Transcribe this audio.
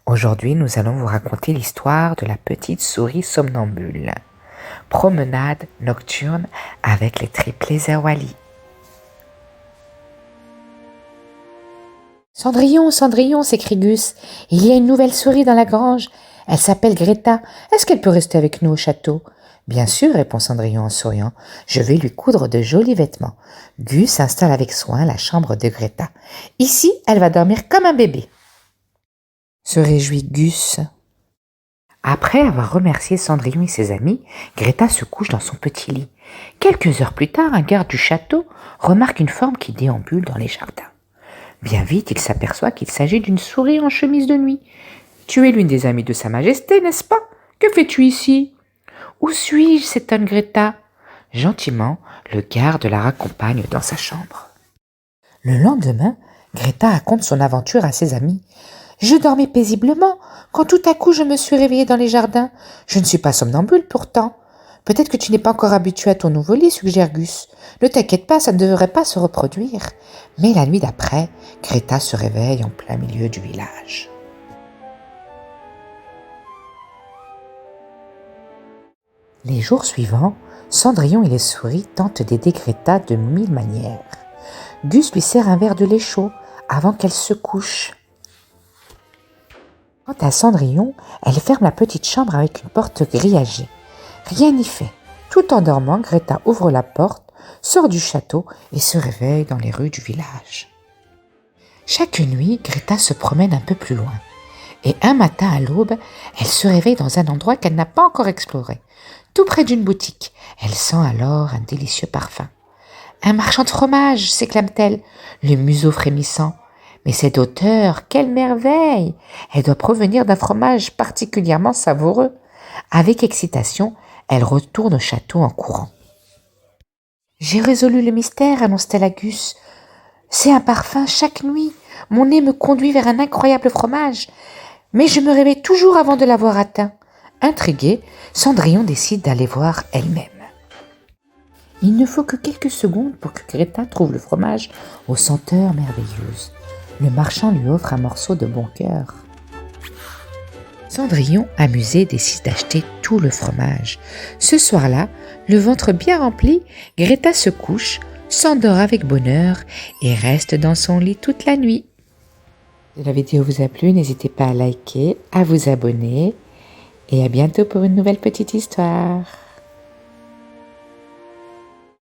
Aujourd'hui, nous allons vous raconter l'histoire de la petite souris somnambule. Promenade nocturne avec les triplés Zerwali. Cendrillon, Cendrillon, s'écrie Gus, il y a une nouvelle souris dans la grange. Elle s'appelle Greta. Est-ce qu'elle peut rester avec nous au château? Bien sûr, répond Cendrillon en souriant. Je vais lui coudre de jolis vêtements. Gus installe avec soin la chambre de Greta. Ici, elle va dormir comme un bébé. Se réjouit Gus. Après avoir remercié Cendrillon et ses amis, Greta se couche dans son petit lit. Quelques heures plus tard, un garde du château remarque une forme qui déambule dans les jardins. Bien vite, il s'aperçoit qu'il s'agit d'une souris en chemise de nuit. « Tu es l'une des amies de Sa Majesté, n'est-ce pas? Que fais-tu ici ?»« Où suis-je » s'étonne Greta. Gentiment, le garde la raccompagne dans sa chambre. Le lendemain, Greta raconte son aventure à ses amis. Je dormais paisiblement quand tout à coup je me suis réveillée dans les jardins. Je ne suis pas somnambule pourtant. Peut-être que tu n'es pas encore habituée à ton nouveau lit, suggère Gus. Ne t'inquiète pas, ça ne devrait pas se reproduire. Mais la nuit d'après, Greta se réveille en plein milieu du village. Les jours suivants, Cendrillon et les souris tentent d'aider Greta de 1000 manières. Gus lui sert un verre de lait chaud avant qu'elle se couche. Quant à Cendrillon, elle ferme la petite chambre avec une porte grillagée. Rien n'y fait. Tout en dormant, Greta ouvre la porte, sort du château et se réveille dans les rues du village. Chaque nuit, Greta se promène un peu plus loin. Et un matin à l'aube, elle se réveille dans un endroit qu'elle n'a pas encore exploré. Tout près d'une boutique, elle sent alors un délicieux parfum. « Un marchand de fromage !» s'exclame-t-elle, le museau frémissant. Mais cette odeur, quelle merveille! Elle doit provenir d'un fromage particulièrement savoureux. Avec excitation, elle retourne au château en courant. « J'ai résolu le mystère » annonce-t-elle à Gus. « C'est un parfum chaque nuit. Mon nez me conduit vers un incroyable fromage. Mais je me réveille toujours avant de l'avoir atteint. » Intriguée, Cendrillon décide d'aller voir elle-même. Il ne faut que quelques secondes pour que Greta trouve le fromage aux senteurs merveilleuses. Le marchand lui offre un morceau de bon cœur. Cendrillon, amusé, décide d'acheter tout le fromage. Ce soir-là, le ventre bien rempli, Greta se couche, s'endort avec bonheur et reste dans son lit toute la nuit. Si la vidéo vous a plu, n'hésitez pas à liker, à vous abonner et à bientôt pour une nouvelle petite histoire.